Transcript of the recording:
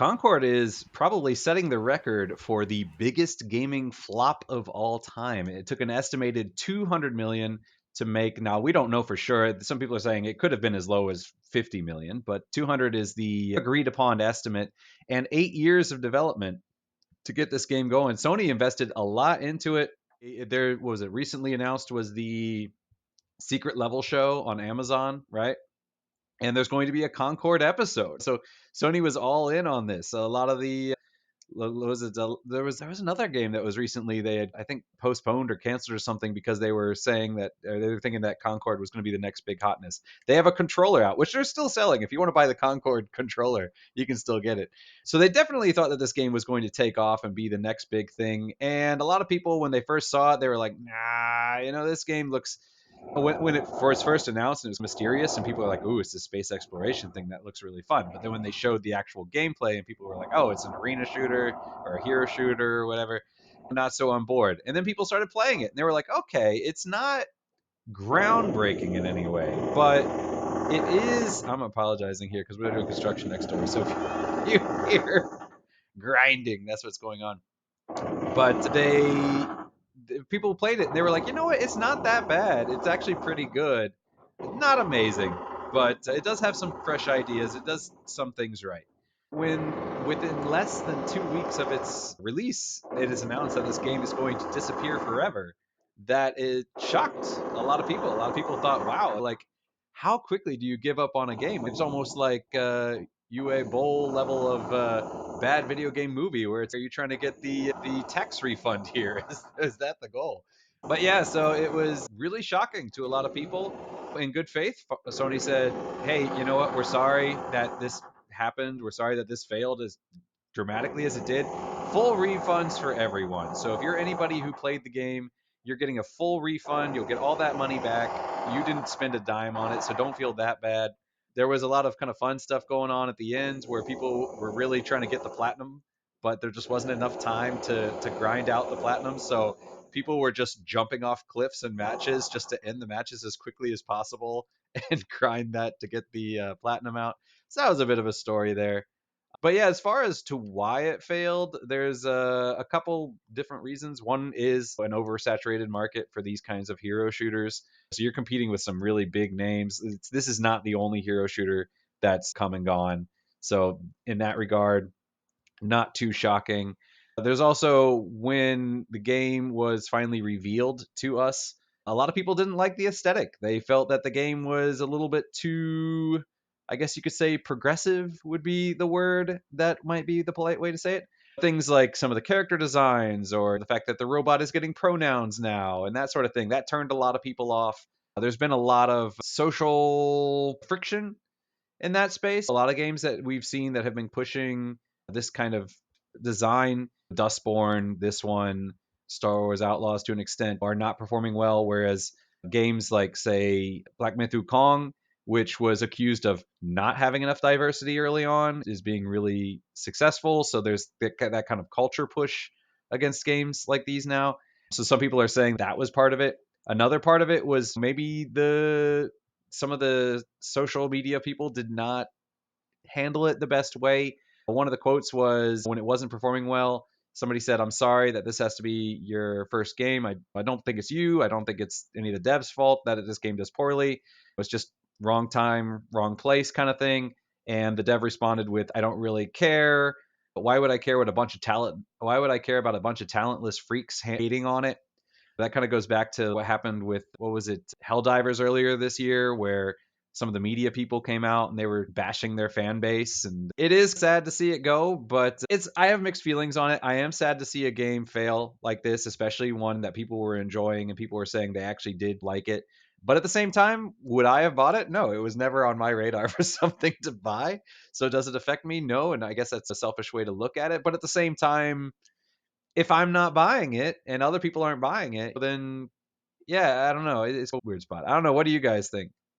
Concord is probably setting the record for the biggest gaming flop of all time. It took an estimated 200 million to make. Now, we don't know for sure. Some people are saying it could have been as low as 50 million, but 200 is the agreed upon estimate, and 8 years of development to get this game going. Sony invested a lot into it. There was it recently announced was the secret level show on Amazon, right? And there's going to be a Concord episode. So Sony was all in on this. A lot of the there was another game that was recently they had, I think, postponed or canceled or something because they were saying that they were thinking that Concord was going to be the next big hotness. They have a controller out, which they're still selling. If you want to buy the Concord controller, you can still get it. So they definitely thought that this game was going to take off and be the next big thing. And a lot of people, when they first saw it, they were like, "Nah, this game looks." When it was first announced, and it was mysterious, and people were like, "Ooh, it's this space exploration thing that looks really fun." But then when they showed the actual gameplay, and people were like, "Oh, it's an arena shooter or a hero shooter or whatever," I'm not so on board. And then people started playing it, and they were like, "Okay, it's not groundbreaking in any way, but it is." I'm apologizing here because we're doing construction next door, so if you hear grinding, that's what's going on. But people played it and they were like, what? It's not that bad. It's actually pretty good. Not amazing, but it does have some fresh ideas. It does some things right. When within less than 2 weeks of its release, it is announced that this game is going to disappear forever, that it shocked a lot of people. A lot of people thought, wow, like, how quickly do you give up on a game? It's almost like UA Bowl level of bad video game movie where it's, are you trying to get the tax refund here? Is that the goal? But yeah, so it was really shocking to a lot of people. In good faith, Sony said, hey, you know what? We're sorry that this happened. We're sorry that this failed as dramatically as it did. Full refunds for everyone. So if you're anybody who played the game, you're getting a full refund. You'll get all that money back. You didn't spend a dime on it, so don't feel that bad. There was a lot of kind of fun stuff going on at the end where people were really trying to get the platinum, but there just wasn't enough time to grind out the platinum. So people were just jumping off cliffs and matches just to end the matches as quickly as possible and grind that to get the platinum out. So that was a bit of a story there. But yeah, as far as to why it failed, there's a couple different reasons. One is an oversaturated market for these kinds of hero shooters. So you're competing with some really big names. This is not the only hero shooter that's come and gone. So in that regard, not too shocking. There's also when the game was finally revealed to us, a lot of people didn't like the aesthetic. They felt that the game was a little bit too, I guess you could say, progressive would be the word that might be the polite way to say it. Things like some of the character designs or the fact that the robot is getting pronouns now and that sort of thing, that turned a lot of people off. There's been a lot of social friction in that space. A lot of games that we've seen that have been pushing this kind of design, Dustborn, this one, Star Wars Outlaws to an extent, are not performing well. Whereas games like, say, Black Myth Wukong, which was accused of not having enough diversity early on, is being really successful. So there's that kind of culture push against games like these now. So some people are saying that was part of it. Another part of it was maybe some of the social media people did not handle it the best way. One of the quotes was when it wasn't performing well, somebody said, I'm sorry that this has to be your first game. I don't think it's you. I don't think it's any of the devs' fault that this game does poorly. It was just wrong time, wrong place kind of thing. And the dev responded with, I don't really care. But why would I care what a bunch of talent? Why would I care about a bunch of talentless freaks hating on it? That kind of goes back to what happened with, what was it, Helldivers earlier this year, where some of the media people came out and they were bashing their fan base. And it is sad to see it go, but I have mixed feelings on it. I am sad to see a game fail like this, especially one that people were enjoying and people were saying they actually did like it. But at the same time, would I have bought it? No, it was never on my radar for something to buy. So does it affect me? No. And I guess that's a selfish way to look at it. But at the same time, if I'm not buying it and other people aren't buying it, then yeah, I don't know. It's a weird spot. I don't know. What do you guys think?